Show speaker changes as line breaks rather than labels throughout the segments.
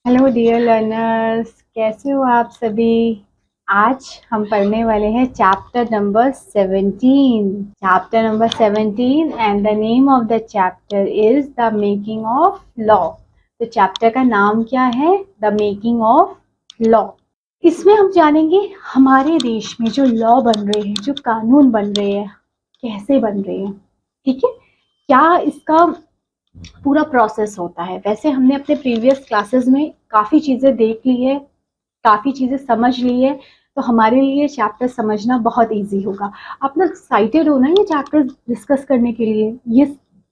Hello dear learners, कैसे हो आप सभी। आज हम पढ़ने वाले हैं chapter number 17 and the name of the chapter is the making of law. तो चैप्टर का नाम क्या है? The making of law. इसमें हम जानेंगे हमारे देश में जो लॉ बन रहे हैं, जो कानून बन रहे हैं, कैसे बन रहे हैं। ठीक है, क्या इसका पूरा प्रोसेस होता है। वैसे हमने अपने प्रीवियस क्लासेस में काफ़ी चीज़ें देख ली है, काफ़ी चीज़ें समझ ली है, तो हमारे लिए चैप्टर समझना बहुत इजी होगा। आप लोग एक्साइटेड हो ना ये चैप्टर डिस्कस करने के लिए, ये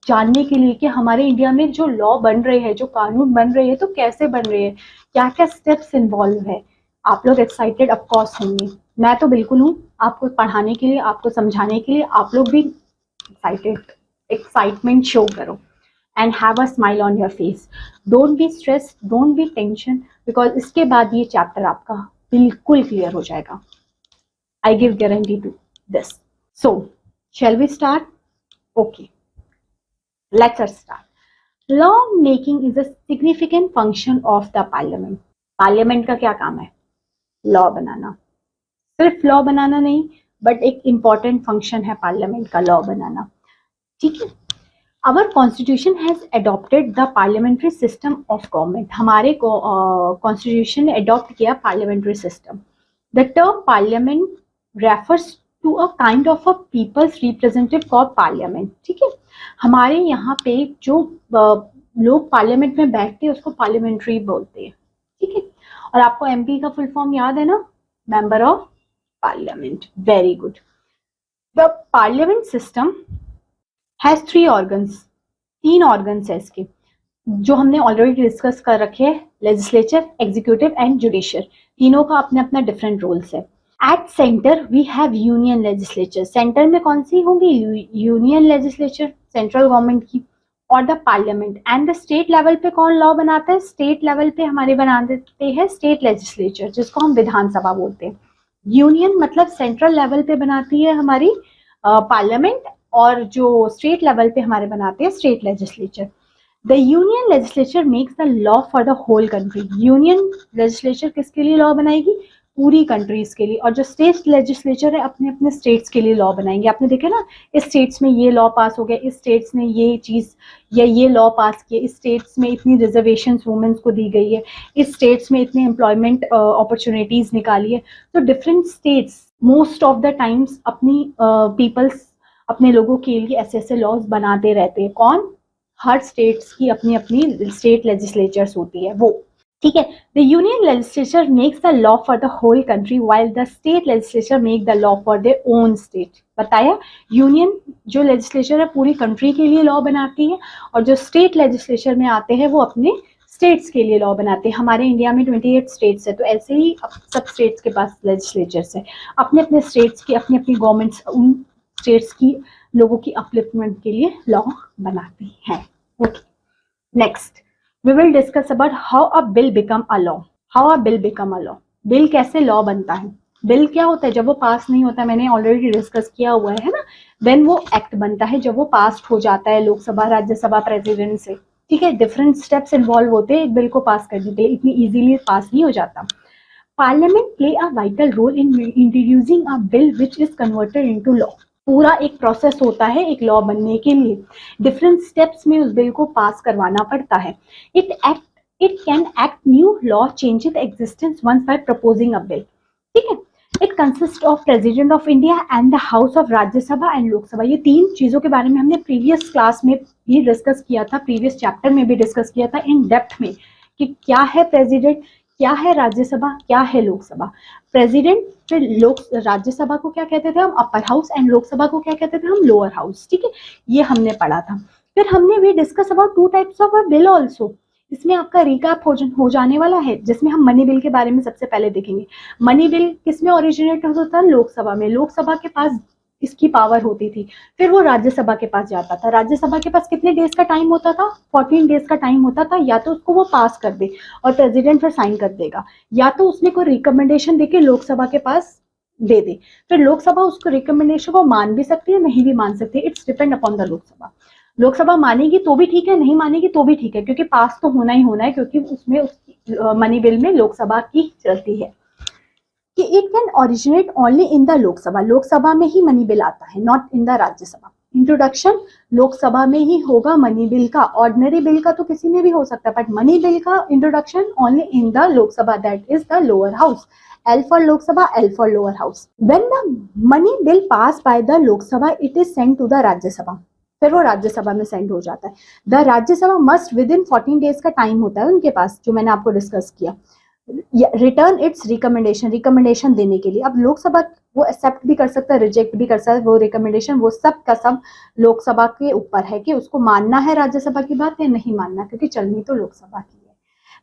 जानने के लिए कि हमारे इंडिया में जो लॉ बन रहे हैं, जो कानून बन रहे हैं, तो कैसे बन रहे हैं, क्या क्या स्टेप्स इन्वॉल्व है। आप लोग एक्साइटेड ऑफकोर्स होंगे, मैं तो बिल्कुल हूँ। आपको पढ़ाने के लिए, आपको समझाने के लिए आप लोग भी एक्साइटमेंट शो करो and have a smile on your face. Don't be stressed, don't be tension, because इसके बाद ये चैप्टर आपका बिल्कुल क्लियर हो जाएगा। I give guarantee to this. So, shall we start? Okay, let's start. Law making is a significant function of the parliament. Parliament का क्या काम है? लॉ बनाना। सिर्फ लॉ बनाना नहीं, बट एक इंपॉर्टेंट फंक्शन है पार्लियामेंट का लॉ बनाना। ठीक है, Our Constitution has adopted the parliamentary system of government. हमारे Constitution ने adopt किया parliamentary system. The term parliament refers to a kind of a people's representative called parliament. ठीक है, हमारे यहाँ पे जो लोग पार्लियामेंट में बैठते हैं उसको पार्लियामेंट्री बोलते हैं। ठीक है, और आपको एमपी का फुल फॉर्म याद है ना? Member of parliament. Very good. The parliament system has 3 organs. 3 organs है इसके, जो हमने ऑलरेडी डिस्कस कर रखे हैं। लेजिस्लेचर, एग्जीक्यूटिव एंड जुडिशियल, तीनों का अपने अपना डिफरेंट रोल्स है। At centre we have union legislature. Centre में कौन सी होगी? यूनियन लेजिस्लेचर, सेंट्रल गवर्नमेंट की। और the parliament and the state level पे कौन लॉ बनाता है? स्टेट लेवल पे हमारे बना देते हैं स्टेट लेजिस्लेचर, जिसको हम विधानसभा बोलते हैं। यूनियन मतलब सेंट्रल लेवल पे बनाती है हमारी पार्लियामेंट, और जो स्टेट लेवल पे हमारे बनाते हैं state legislature. The union legislature makes the law for the whole country. Union legislature किसके लिए लॉ बनाएगी? पूरी कंट्रीज के लिए। और जो स्टेट लेजिस्लेचर है अपने अपने स्टेट्स के लिए लॉ बनाएंगे। आपने देखा ना, इस स्टेट्स में ये लॉ पास हो गया, इस स्टेट्स ने ये चीज या ये लॉ पास किया, इस स्टेट्स में इतनी रिजर्वेशंस वुमेन्स को दी गई है, इस स्टेट्स में इतनी एम्प्लॉयमेंट अपॉर्चुनिटीज निकाली है। तो different states most of the times अपनी पीपल्स, अपने लोगों के लिए ऐसे ऐसे लॉज बनाते रहते हैं। कौन? हर स्टेट्स की अपनी अपनी स्टेट लेजिस्लेचर्स होती है वो। ठीक है, the union legislature makes the law for the whole country while the state legislature make the law for their own state. बताया, यूनियन जो लेजिस्लेचर है पूरी कंट्री के लिए लॉ बनाती है, और जो स्टेट लेजिस्लेचर में आते हैं वो अपने स्टेट्स के लिए लॉ बनाते हैं। हमारे इंडिया में 28 स्टेट्स है, तो ऐसे ही सब स्टेट्स के पास लेजिस्लेचर्स है। अपने अपने स्टेट्स की अपनी अपनी गवर्नमेंट्स उन स्टेट्स की लोगों की अपलिफ्टमेंट के लिए लॉ बनाती हैं। Okay, next we will discuss about how a bill become a law. How a bill become a law. Bill कैसे लॉ बनता है? बिल क्या होता है? जब वो पास नहीं होता, मैंने ऑलरेडी डिस्कस किया हुआ है ना, व्हेन वो एक्ट बनता है, जब वो पास हो जाता है लोकसभा, राज्यसभा, प्रेसिडेंट से। ठीक है, डिफरेंट स्टेप्स इन्वॉल्व होते हैं एक बिल को पास करने के लिए, इतनी इजीली पास नहीं हो जाता। Parliament play a vital role in introducing a bill which is converted into law. पूरा एक प्रोसेस होता है एक लॉ बनने के लिए। डिफरेंट स्टेप्स में उस बिल को पास करवाना पड़ता है। It can act new law changes existence once by proposing a bill. ठीक है, it consist of president of India and the house of Rajya Sabha and Lok Sabha. ये 3 चीजों के बारे में हमने प्रीवियस क्लास में भी डिस्कस किया था, प्रीवियस चैप्टर में भी डिस्कस किया था इन डेप्थ में, कि क्या है प्रेसिडेंट, क्या है राज्यसभा, क्या है लोकसभा। प्रेसिडेंट, फिर राज्यसभा को क्या कहते थे हम? अपर हाउस, एंड लोकसभा को क्या कहते थे हम? Lower house. ठीक है, ये हमने पढ़ा था। फिर हमने भी discuss about 2 types of a bill also. इसमें आपका रिकैप हो जाने वाला है, जिसमें हम मनी बिल के बारे में सबसे पहले देखेंगे। मनी बिल किसमें ओरिजिनेट होता था? लोकसभा में। लोकसभा के पास इसकी पावर होती थी। फिर वो राज्यसभा के पास जाता था। राज्यसभा के पास कितने डेज का टाइम होता था? 14 डेज का टाइम होता था। या तो उसको वो पास कर दे और प्रेसिडेंट फिर साइन कर देगा, या तो उसमें कोई रिकमेंडेशन देके लोकसभा के पास दे दे। फिर लोकसभा उसको रिकमेंडेशन को मान भी सकती है, नहीं भी मान सकती है। It's depend upon the Lok Sabha. Lok Sabha मानेगी तो भी ठीक है, नहीं मानेगी तो भी ठीक है, क्योंकि पास तो होना ही होना है, क्योंकि उसमें मनी बिल में लोकसभा की चलती है कि it can originate only in the Lok Sabha, Lok Sabha में ही मनी बिल आता है, not in the Rajya Sabha. Introduction Lok Sabha में ही होगा मनी बिल का, ऑर्डिनरी बिल का तो किसी में भी हो सकता है, बट मनी बिल का introduction only in the Lok Sabha, that is the lower house. L for Lok Sabha, L for lower house. When the money bill passed by the Lok Sabha, it is sent to the Rajya Sabha. फिर वो राज्यसभा में send हो जाता है। The Rajya Sabha must with in 14 days का time होता है उनके पास, जो मैंने आपको डिस्कस किया, रिटर्न इट्स रिकमेंडेशन, रिकमेंडेशन देने के लिए। अब लोकसभा वो एक्सेप्ट भी कर सकता है, रिजेक्ट भी कर सकता है, वो रिकमेंडेशन वो सब का सब लोकसभा के ऊपर है कि उसको मानना है राज्यसभा की बात या नहीं मानना, क्योंकि चलनी तो लोकसभा की है।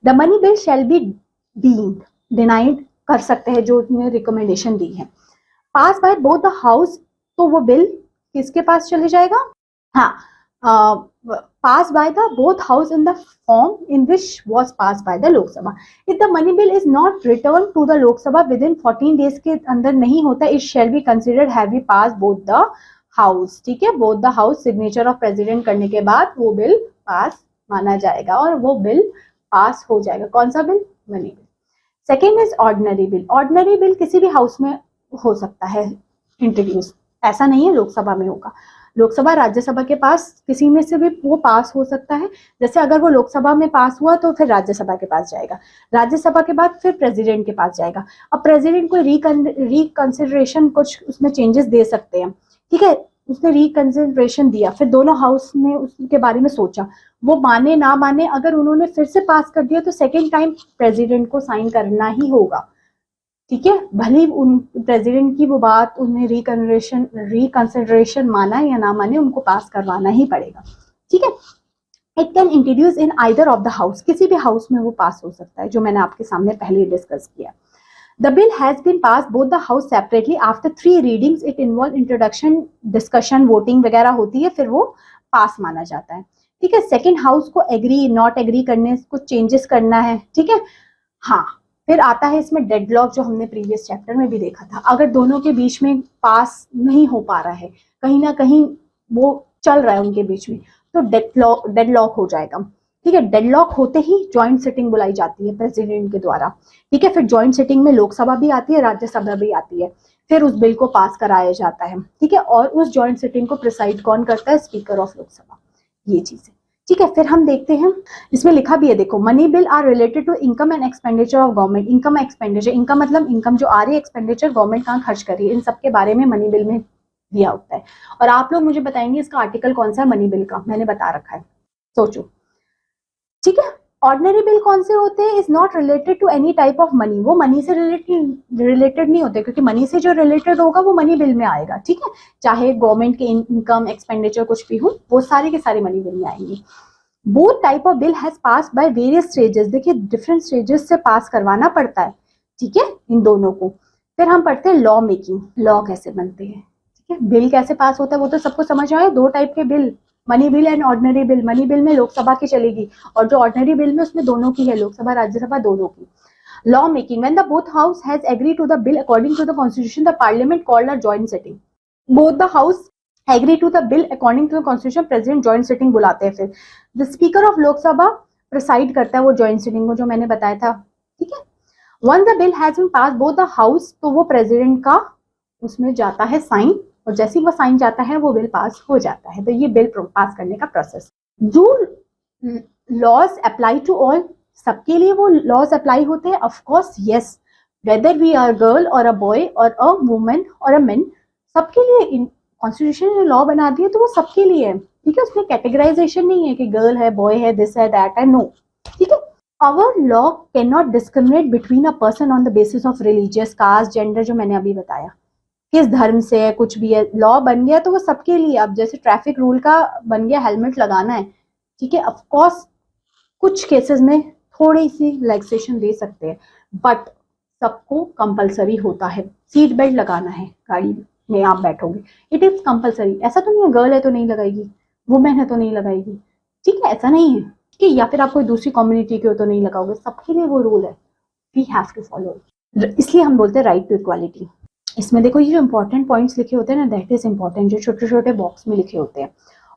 The money bill shall be deemed, denied कर सकते हैं जो उसने रिकमेंडेशन दी है। Pass by both the house, तो वो बिल किसके पास चले जाएगा? हाँ, pass by the both house in the form in which was pass by the Lok Sabha. If the money bill is not return to the Lok Sabha within 14 days के अंदर नहीं होता, it shall be considered have B pass both the house. ठीक है, both the house signature of president करने के बाद वो बिल पास माना जाएगा और वो बिल पास हो जाएगा। कौन सा bill? Money bill. Second is ordinary bill. Ordinary bill किसी भी हाउस में हो सकता है इंट्रोड्यूस, ऐसा नहीं है लोकसभा में होगा। लोकसभा राज्यसभा के पास किसी में से भी वो पास हो सकता है। जैसे अगर वो लोकसभा में पास हुआ तो फिर राज्यसभा के पास जाएगा, राज्यसभा के बाद फिर प्रेसिडेंट के पास जाएगा। अब प्रेसिडेंट को रिकंसिडरेशन कुछ उसमें चेंजेस दे सकते हैं, ठीक है, उसने रिकंसिडरेशन दिया, फिर दोनों हाउस ने उसके बारे में सोचा, वो माने ना माने, अगर उन्होंने फिर से पास कर दिया तो सेकेंड टाइम प्रेसिडेंट को साइन करना ही होगा। ठीक है, भले उन प्रेसिडेंट की वो बात उन्हें रिकंसिडरेशन माना या ना माने, उनको पास करवाना ही पड़ेगा। ठीक है, it can introduce in either of the house, किसी भी हाउस में वो पास हो सकता है, जो मैंने आपके सामने पहले डिस्कस किया। The bill has been passed both the house separately after 3 readings. It involve introduction, discussion, voting वगैरह होती है, फिर वो पास माना जाता है। ठीक है, सेकेंड हाउस को एग्री नॉट एग्री करने, कुछ चेंजेस करना है। ठीक है, हाँ, फिर आता है इसमें डेडलॉक, जो हमने प्रीवियस चैप्टर में भी देखा था। अगर दोनों के बीच में पास नहीं हो पा रहा है, कहीं ना कहीं वो चल रहा है उनके बीच में, तो डेडलॉक हो जाएगा। ठीक है, डेडलॉक होते ही ज्वाइंट सिटिंग बुलाई जाती है प्रेसिडेंट के द्वारा। ठीक है, फिर ज्वाइंट सिटिंग में लोकसभा भी आती है, राज्यसभा भी आती है, फिर उस बिल को पास कराया जाता है। ठीक है, और उस ज्वाइंट सिटिंग को प्रिसाइड कौन करता है? Speaker of Lok Sabha. ये चीज है। ठीक है, फिर हम देखते हैं, इसमें लिखा भी है, देखो, money bill are related to income and expenditure of government. Income expenditure, income मतलब इनकम जो आ रही है, एक्सपेंडिचर गवर्नमेंट कहाँ खर्च कर रही है, इन सबके बारे में मनी बिल में दिया होता है। और आप लोग मुझे बताएंगे इसका आर्टिकल कौन सा है मनी बिल का, मैंने बता रखा है, सोचो। ठीक है, ऑर्डिनरी बिल कौन से होते हैं? Is not related to any type of money, वो मनी से रिलेटेड नहीं होते, क्योंकि मनी से जो रिलेटेड होगा वो मनी बिल में आएगा। ठीक है, चाहे गवर्नमेंट के इनकम एक्सपेंडिचर कुछ भी हो, वो सारे के सारे मनी बिल में आएंगे। Both type of bill has pass by various stages. देखिए, डिफरेंट स्टेजेस से पास करवाना पड़ता है। ठीक है, इन दोनों को। फिर हम पढ़ते हैं लॉ मेकिंग, लॉ कैसे बनते हैं। ठीक है, बिल कैसे पास होता है वो तो सबको समझ आया। 2 टाइप के bill, money bill and ordinary bill. Money bill में लोकसभा की चलेगी, और जो ऑर्डिनरी बिल में उसमें दोनों की है, लोकसभा राज्यसभा दोनों की। Law making, when the both house has agree to the bill according to the constitution, the parliament called a joint sitting. Both the house agree to the bill according to the constitution, president joint sitting बुलाते हैं। फिर the speaker of Lok Sabha preside करता है वो joint sitting को, जो मैंने बताया था। ठीक है, once the bill has been pass both the house, तो वो प्रेसिडेंट का उसमें जाता है साइन, और जैसे ही वो साइन जाता है वो बिल पास हो जाता है। तो ये बिल पास करने का प्रोसेस। जो लॉज अप्लाई टू ऑल, सबके लिए वो लॉज अप्लाई होते हैं? Of course yes, whether we are girl और अ बॉय और अ वुमेन और अ मेन, सबके लिए कॉन्स्टिट्यूशन ने लॉ बना दिया तो वो सबके लिए है। ठीक है, उसमें कैटेगराइजेशन नहीं है कि गर्ल है, बॉय है, दिस है, दैट है, नो। ठीक है, our law can not discriminate between a person on the basis of religious, caste, gender, जो मैंने अभी बताया, किस धर्म से है, कुछ भी है। लॉ बन गया तो वो सबके लिए। अब जैसे ट्रैफिक रूल का बन गया, हेलमेट लगाना है। ठीक है, ऑफ कोर्स कुछ केसेस में थोड़ी सी रिलैक्सेशन दे सकते हैं, बट सबको कंपलसरी होता है। सीट बेल्ट लगाना है, गाड़ी में आप बैठोगे, इट इज कंपलसरी। ऐसा तो नहीं है गर्ल है तो नहीं लगाएगी, वुमेन है तो नहीं लगाएगी। ठीक है, ऐसा नहीं है कि या फिर आप कोई दूसरी कम्युनिटी के हो तो नहीं लगाओगे, सबके लिए वो रूल है, वी हैव टू फॉलो। इसलिए हम बोलते हैं राइट टू इक्वालिटी। इसमें देखो, ये जो इंपॉर्टेंट पॉइंट्स लिखे होते हैं ना, दैट इज इंपॉर्टेंट, जो छोटे छोटे बॉक्स में लिखे होते हैं।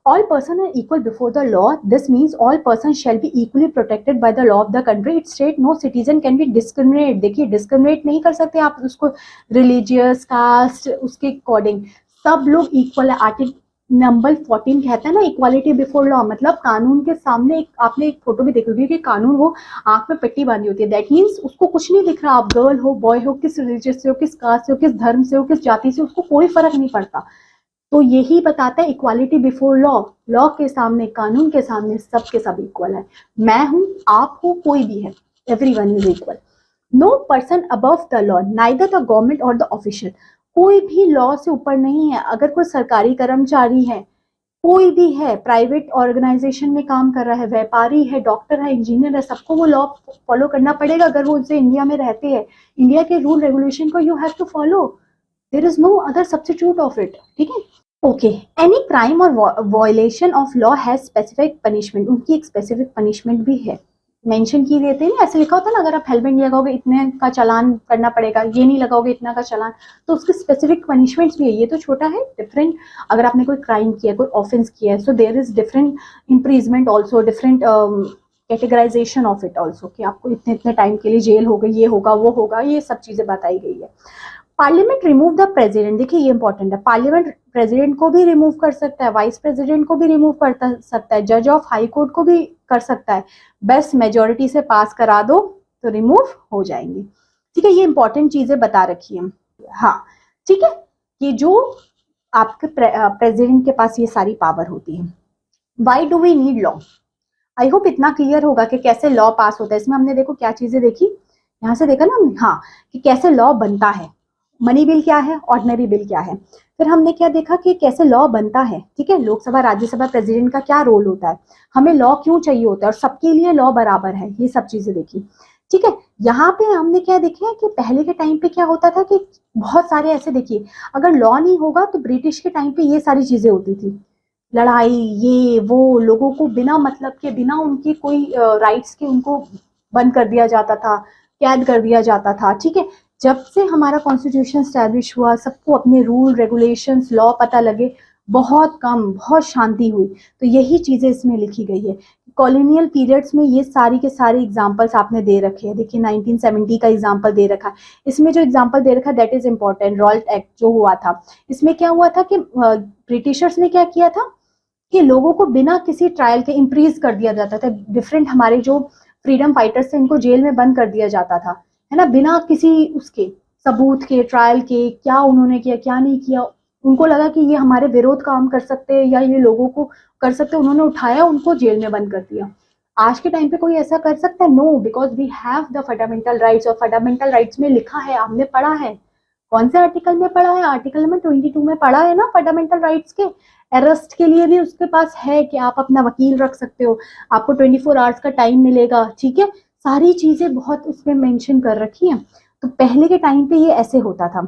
All persons are equal before the law. This means all persons shall be equally protected by the law of the country. It state no citizen can be discriminate. देखिए discriminate नहीं कर सकते आप उसको रिलीजियस कास्ट उसके according, सब लोग equal है। आर्टिकल नंबर 14 कहता है ना इक्वालिटी बिफोर लॉ, मतलब कानून के सामने आपने एक फोटो भी देखी होगी कि कानून वो आंख में पट्टी बांधी होती है, दैट मीन्स उसको कुछ नहीं दिख रहा, आप गर्ल हो बॉय हो, किस रिलीजियस से हो, किस कास्ट से हो, किस धर्म से हो, किस जाति से, उसको कोई फर्क नहीं पड़ता। तो यही बताता है इक्वालिटी बिफोर लॉ, लॉ के सामने कानून के सामने सबके सब इक्वल है। मैं हूं आप हो कोई भी है, everyone is equal. No person above the law neither the government और द ऑफिशियल, कोई भी लॉ से ऊपर नहीं है। अगर कोई सरकारी कर्मचारी है, कोई भी है, प्राइवेट ऑर्गेनाइजेशन में काम कर रहा है, व्यापारी है, डॉक्टर है, इंजीनियर है, सबको वो लॉ फॉलो करना पड़ेगा अगर वो उनसे इंडिया में रहते हैं। इंडिया के रूल रेगुलेशन को you have to follow, there is no other substitute of it, ठीक है। ओके, एनी क्राइम और violation of law has specific punishment, उनकी एक स्पेसिफिक पनिशमेंट भी है, मेंशन की देते हैं ना, ऐसे लिखा होता है ना, अगर आप हेलमेट नहीं लगाओगे इतने का चालान करना पड़ेगा, ये नहीं लगाओगे इतना का चालान, तो उसकी स्पेसिफिक पनिशमेंट्स भी है। ये तो छोटा है, डिफरेंट, अगर आपने कोई क्राइम किया, कोई ऑफेंस किया है, so there is different imprisonment also, different categorization of it also, कि आपको इतने इतने टाइम के लिए जेल होगा, ये होगा वो होगा, ये सब चीजें बताई गई है। पार्लियामेंट रिमूव द प्रेसिडेंट, देखिए ये इंपॉर्टेंट है, पार्लियामेंट प्रेसिडेंट को भी रिमूव कर सकता है, वाइस प्रेसिडेंट को भी रिमूव कर सकता है, जज ऑफ हाई कोर्ट को भी कर सकता है, बस मेजोरिटी से पास करा दो तो रिमूव हो जाएंगे, ठीक है। ये इंपॉर्टेंट चीजें बता रखी है, हाँ ठीक है। ये जो आपके प्रेसिडेंट के पास ये सारी पावर होती है। Why do we need law, I hope इतना क्लियर होगा कि कैसे लॉ पास होता है। इसमें हमने देखो क्या चीजें देखी, यहाँ से देखा ना हमने, हाँ, कि कैसे लॉ बनता है, मनी बिल क्या है, ऑर्डिनरी बिल क्या है, फिर हमने क्या देखा कि कैसे लॉ बनता है, ठीक है, लोकसभा राज्यसभा प्रेसिडेंट का क्या रोल होता है, हमें लॉ क्यों चाहिए होता है और सबके लिए लॉ बराबर है, ये सब चीजें देखी, ठीक है। यहाँ पे हमने क्या देखा कि पहले के टाइम पे क्या होता था कि बहुत सारे ऐसे, देखिए अगर लॉ नहीं होगा तो ब्रिटिश के टाइम पे ये सारी चीजें होती थी, लड़ाई ये वो, लोगों को बिना मतलब के, बिना उनकी कोई राइट्स के उनको बंद कर दिया जाता था, कैद कर दिया जाता था, ठीक है। जब से हमारा कॉन्स्टिट्यूशन स्टैब्लिश हुआ, सबको अपने रूल रेगुलेशंस लॉ पता लगे, बहुत कम, बहुत शांति हुई, तो यही चीजें इसमें लिखी गई है। कॉलोनियल पीरियड्स में ये सारी के सारे एग्जांपल्स आपने दे रखे हैं, देखिए 1970 का एग्जांपल दे रखा है, इसमें जो एग्जांपल दे रखा है that is important, Raoult act जो हुआ था, इसमें क्या हुआ था कि ब्रिटिशर्स ने क्या किया था कि लोगों को बिना किसी ट्रायल के इम्प्रीज कर दिया जाता था, डिफरेंट हमारे जो फ्रीडम फाइटर्स थे इनको जेल में बंद कर दिया जाता था, है ना, बिना किसी उसके सबूत के, ट्रायल के, क्या उन्होंने किया क्या नहीं किया, उनको लगा कि ये हमारे विरोध काम कर सकते हैं या ये लोगों को कर सकते हैं, उन्होंने उठाया, उनको जेल में बंद कर दिया। आज के टाइम पे कोई ऐसा कर सकता है? No, because we have the fundamental rights, और फंडामेंटल राइट्स में लिखा है, हमने पढ़ा है, कौन से आर्टिकल में पढ़ा है, आर्टिकल नंबर 22 में पढ़ा है ना फंडामेंटल राइट्स के। अरेस्ट के लिए भी उसके पास है कि आप अपना वकील रख सकते हो, आपको 24 आवर्स का टाइम मिलेगा, ठीक है, सारी चीजें बहुत उसमें मेंशन कर रखी हैं। तो पहले के टाइम पे ये ऐसे होता था,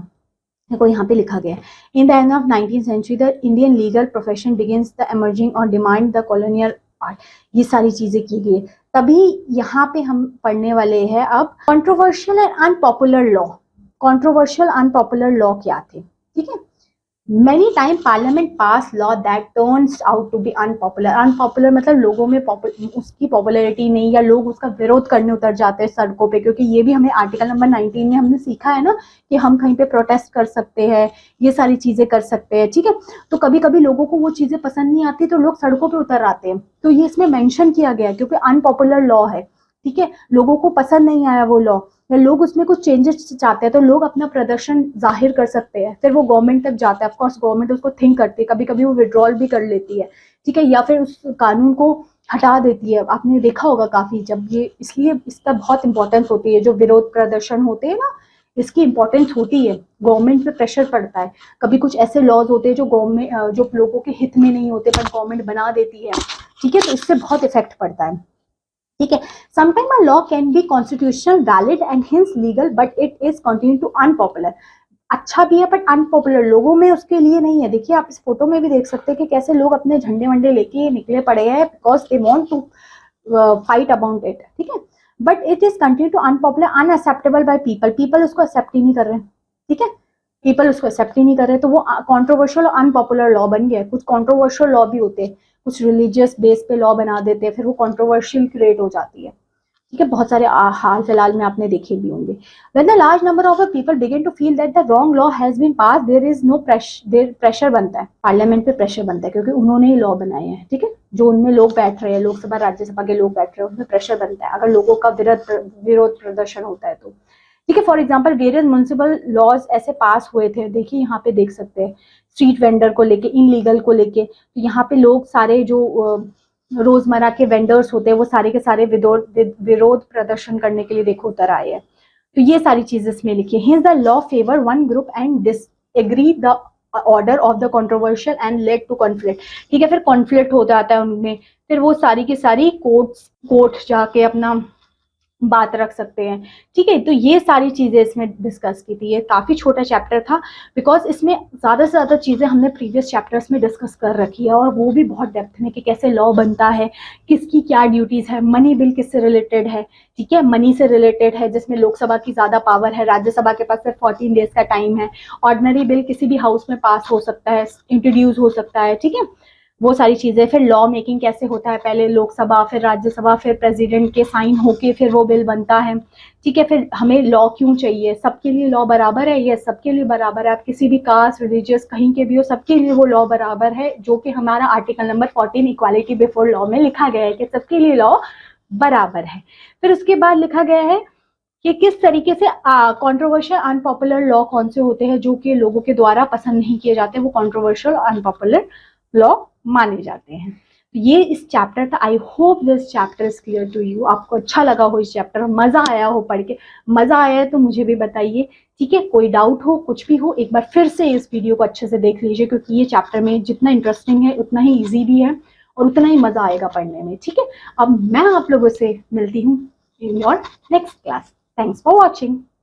देखो यहाँ पे लिखा गया है, in the end of 19th century the Indian legal profession begins the emerging और डिमांड द कॉलोनियल आर्ट, ये सारी चीजें की गई। तभी यहाँ पे हम पढ़ने वाले हैं अब controversial and unpopular law. Controversial unpopular law क्या थे, ठीक है। Many time parliament pass law that turns out to be unpopular. Unpopular मतलब लोगों में उसकी पॉपुलैरिटी नहीं, या लोग उसका विरोध करने उतर जाते हैं सड़कों पे, क्योंकि ये भी हमें आर्टिकल नंबर 19 में हमने सीखा है ना कि हम कहीं पे प्रोटेस्ट कर सकते हैं, ये सारी चीजें कर सकते हैं, ठीक है। तो कभी कभी लोगों को वो चीजें पसंद नहीं आती तो लोग सड़कों पे उतर आते हैं, तो ये इसमें मेंशन किया गया है क्योंकि अनपॉपुलर लॉ है, ठीक है, लोगों को पसंद नहीं आया वो लॉ, या लोग उसमें कुछ चेंजेस चाहते हैं, तो लोग अपना प्रदर्शन जाहिर कर सकते हैं, फिर वो गवर्नमेंट तक जाता है, ऑफकोर्स गवर्नमेंट उसको थिंक करती है, कभी कभी वो विड्रॉल भी कर लेती है, ठीक है, या फिर उस कानून को हटा देती है। आपने देखा होगा काफी, जब ये, इसलिए इसका बहुत इंपॉर्टेंस होती है, जो विरोध प्रदर्शन होते हैं ना, इसकी इंपॉर्टेंस होती है, गवर्नमेंट पे प्रेशर पड़ता है, कभी कुछ ऐसे लॉज होते हैं जो गवर्नमेंट, जो लोगों के हित में नहीं होते पर गवर्नमेंट बना देती है, ठीक है, तो इससे बहुत इफेक्ट पड़ता है, ठीक है। Sometime a law can be constitutional valid and hence legal but it is continue to unpopular, अच्छा भी है बट अनपॉपुलर, लोगों में उसके लिए नहीं है। देखिए आप इस फोटो में भी देख सकते हैं कि कैसे लोग अपने झंडे वंडे लेके निकले पड़े हैं, because they want to fight about it, ठीक है, but it is continue to unpopular unacceptable by people, people उसको एक्सेप्ट ही नहीं कर रहे हैं, ठीक है। पीपल उसको एक्सेप्ट ही नहीं कर रहे, तो वो कंट्रोवर्शियल और अनपॉपुलर लॉ बन गया। कुछ कंट्रोवर्शियल लॉ भी होते हैं, कुछ रिलीजियस बेस पे लॉ बना देते हैं, फिर वो कंट्रोवर्शियल क्रिएट हो जाती है। ठीक है, बहुत सारे हाल फिलहाल में आपने देखे भी होंगे। When the large number of people begin to feel that the wrong law has been pass, there is no there pressure बनता है, पार्लियामेंट पे प्रेशर बनता है, क्योंकि उन्होंने ही लॉ बनाए हैं। ठीक है, जो उनमें लोग बैठ रहे हैं, लोकसभा राज्यसभा के लोग बैठ रहे हैं, उसमें प्रेशर बनता है अगर लोगों का विरोध प्रदर्शन होता है तो। ठीक है, for example various municipal laws ऐसे पास हुए थे, देखिए यहाँ पे देख सकते हैं, स्ट्रीट वेंडर को लेके, इनलीगल को लेके। तो यहाँ पे लोग सारे जो रोजमर्रा के वेंडर्स होते हैं वो सारे के सारे विरोध प्रदर्शन करने के लिए देखो उतर आए हैं। तो ये सारी चीजें इसमें लिखी है। Hence the law favour one group and disagree the order of the controversial and led to conflict. ठीक है, फिर कॉन्फ्लिक्ट हो जाता है उनमें, फिर वो सारी की सारी कोर्ट जाके अपना बात रख सकते हैं। ठीक है, तो ये सारी चीजें इसमें डिस्कस की थी। ये काफी छोटा चैप्टर था, बिकॉज इसमें ज्यादा से ज्यादा चीजें हमने प्रीवियस चैप्टर्स में डिस्कस कर रखी है, और वो भी बहुत डेप्थ में कि कैसे लॉ बनता है, किसकी क्या ड्यूटीज है, मनी बिल किससे रिलेटेड है। ठीक है, मनी से रिलेटेड है, जिसमें लोकसभा की ज्यादा पावर है, राज्यसभा के पास सिर्फ 14 डेज का टाइम है। ऑर्डिनरी बिल किसी भी हाउस में पास हो सकता है, इंट्रोड्यूस हो सकता है। ठीक है, वो सारी चीजें। फिर लॉ मेकिंग कैसे होता है, पहले लोकसभा, फिर राज्यसभा, फिर प्रेसिडेंट के साइन होके फिर वो बिल बनता है। ठीक है, फिर हमें लॉ क्यों चाहिए, सबके लिए लॉ बराबर है, ये सबके लिए बराबर है, आप किसी भी कास्ट रिलीजियस कहीं के भी हो, सबके लिए वो लॉ बराबर है, जो कि हमारा article number 14 equality before law में लिखा गया है कि सबके लिए लॉ बराबर है। फिर उसके बाद लिखा गया है कि किस तरीके से कंट्रोवर्शियल अनपॉपुलर लॉ कौन से होते हैं जो कि लोगों के द्वारा पसंद नहीं किए जाते, वो कंट्रोवर्शियल अनपॉपुलर लॉ माने जाते हैं। तो ये इस चैप्टर था। I hope this chapter is clear to you. आपको अच्छा लगा हो इस चैप्टर, मजा आया हो पढ़ के, मजा आया है तो मुझे भी बताइए। ठीक है, कोई डाउट हो, कुछ भी हो, एक बार फिर से इस वीडियो को अच्छे से देख लीजिए, क्योंकि ये चैप्टर में जितना इंटरेस्टिंग है उतना ही ईजी भी है और उतना ही मजा आएगा पढ़ने में। ठीक है, अब मैं आप लोगों से मिलती हूँ in your next class. Thanks for watching.